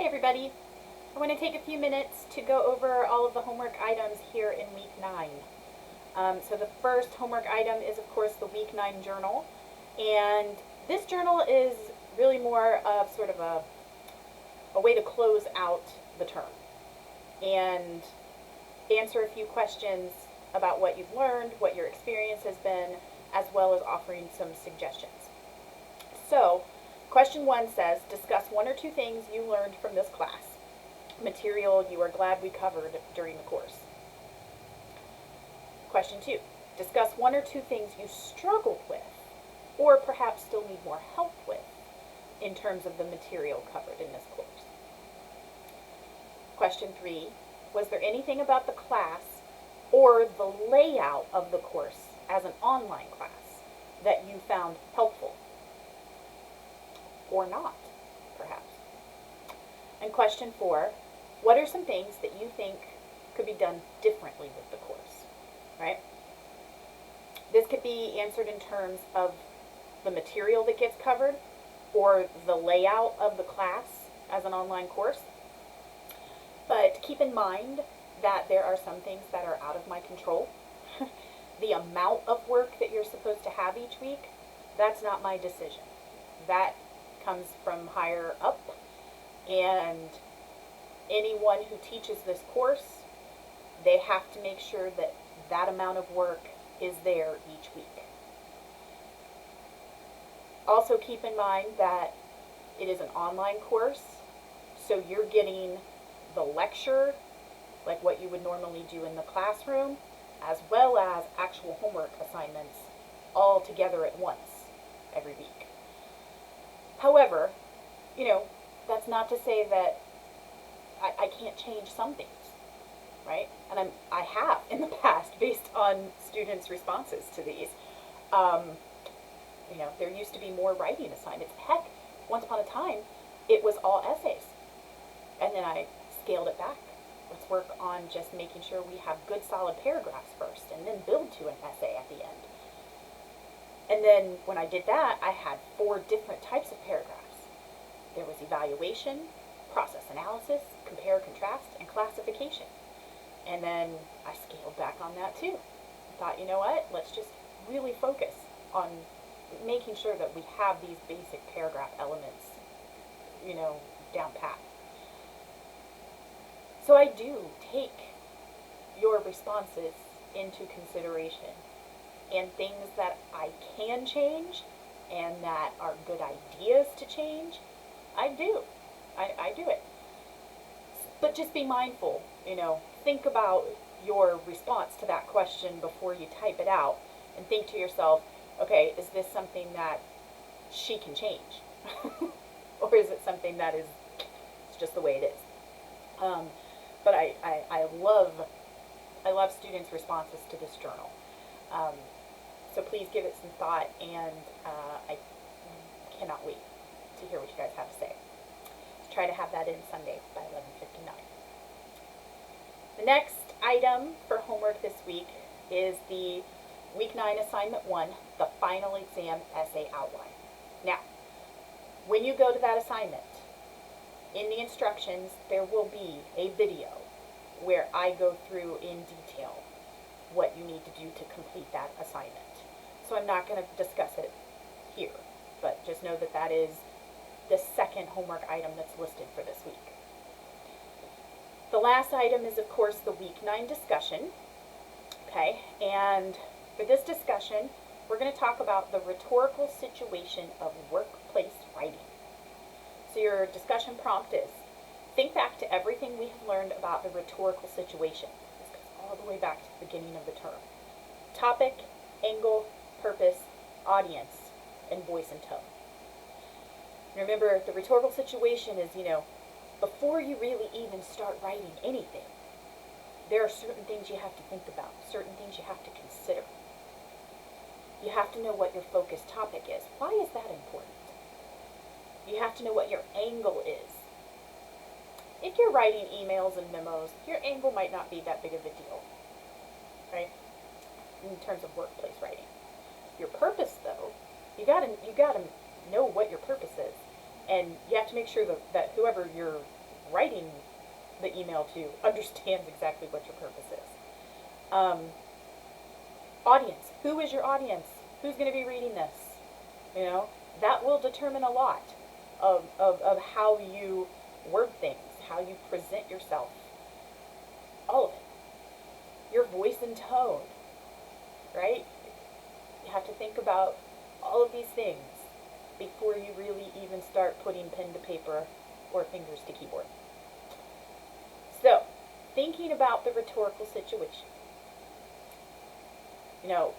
Hey everybody, I want to take a few minutes to go over all of the homework items here in week 9. So the first homework item is of course the week 9 journal, and this journal is really more of sort of a way to close out the term and answer a few questions about what you've learned, what your experience has been, as well as offering some suggestions. So question 1 says, discuss 1 or 2 things you learned from this class, material you are glad we covered during the course. Question 2, discuss 1 or 2 things you struggled with, or perhaps still need more help with, in terms of the material covered in this course. Question 3, was there anything about the class or the layout of the course as an online class that you found helpful? Or not, perhaps. And question 4, what are some things that you think could be done differently with the course, right? This could be answered in terms of the material that gets covered or the layout of the class as an online course. But keep in mind that there are some things that are out of my control. The amount of work that you're supposed to have each week, that's not my decision. That comes from higher up, and anyone who teaches this course, they have to make sure that that amount of work is there each week. Also keep in mind that it is an online course, so you're getting the lecture, like what you would normally do in the classroom, as well as actual homework assignments all together at once every week. However, that's not to say that I can't change some things, right? And I have in the past based on students' responses to these. There used to be more writing assignments. Heck, once upon a time, it was all essays. And then I scaled it back. Let's work on just making sure we have good solid paragraphs first and then build to an essay at the end. And then when I did that, I had 4 different types of paragraphs. There was evaluation, process analysis, compare, contrast, and classification. And then I scaled back on that too. I thought, you know what, let's just really focus on making sure that we have these basic paragraph elements, down pat. So I do take your responses into consideration, and things that I can change and that are good ideas to change, I do. I do it. But just be mindful, think about your response to that question before you type it out, and think to yourself, okay, is this something that she can change? Or is it something that it's just the way it is? But I love students' responses to this journal. So please give it some thought, and I cannot wait to hear what you guys have to say. Let's try to have that in Sunday by 11:59. The next item for homework this week is the Week 9 Assignment 1, the Final Exam Essay Outline. Now, when you go to that assignment, in the instructions, there will be a video where I go through in detail what you need to do to complete that assignment. So I'm not going to discuss it here, but just know that that is the second homework item that's listed for this week. The last item is, of course, the Week 9 discussion. Okay, and for this discussion, we're going to talk about the rhetorical situation of workplace writing. So your discussion prompt is, think back to everything we have learned about the rhetorical situation. This goes all the way back to the beginning of the term. Topic, angle, purpose, audience, and voice and tone. Remember, the rhetorical situation is, before you really even start writing anything, there are certain things you have to think about, certain things you have to consider. You have to know what your focus topic is. Why is that important? You have to know what your angle is. If you're writing emails and memos, your angle might not be that big of a deal, right? In terms of workplace writing. Your purpose, though, you gotta know what your purpose is, and you have to make sure that whoever you're writing the email to understands exactly what your purpose is. Audience. Who is your audience? Who's going to be reading this? You know, that will determine a lot of how you word things, how you present yourself. All of it. Your voice and tone, right? You have to think about all of these things before you really even start putting pen to paper or fingers to keyboard. So, thinking about the rhetorical situation. You know,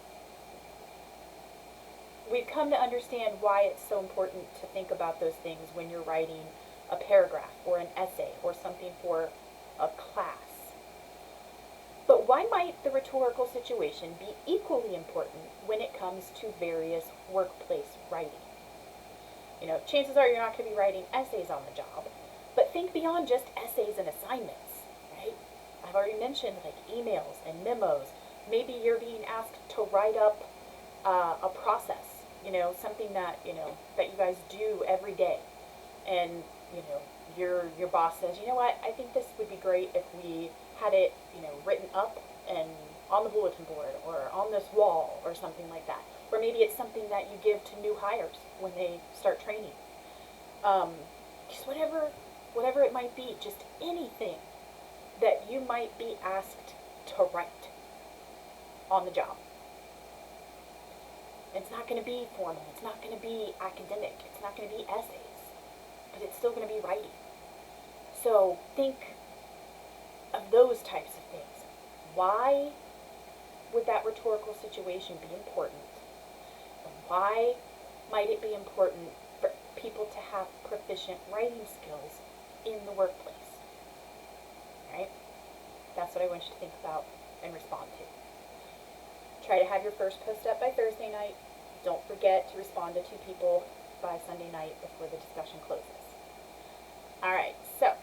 we've come to understand why it's so important to think about those things when you're writing a paragraph or an essay or something for a class. But why might the rhetorical situation be equally important when it comes to various workplace writing? You know, chances are you're not going to be writing essays on the job, but think beyond just essays and assignments, right? I've already mentioned like emails and memos. Maybe you're being asked to write up a process, you know, something that, you know, that you guys do every day. And, you know, your boss says, you know what, I think this would be great if we had it, you know, written up and on the bulletin board or on this wall or something like that. Or maybe it's something that you give to new hires when they start training. Just whatever it might be, just anything that you might be asked to write on the job. It's not going to be formal. It's not going to be academic. It's not going to be essays. But it's still going to be writing. So think of those types of things. Why would that rhetorical situation be important? And why might it be important for people to have proficient writing skills in the workplace? Right? That's what I want you to think about and respond to. Try to have your first post up by Thursday night. Don't forget to respond to 2 people by Sunday night before the discussion closes. Alright, so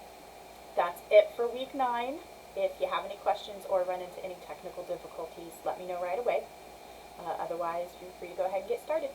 that's it for week 9. If you have any questions or run into any technical difficulties, let me know right away. Otherwise, feel free to go ahead and get started.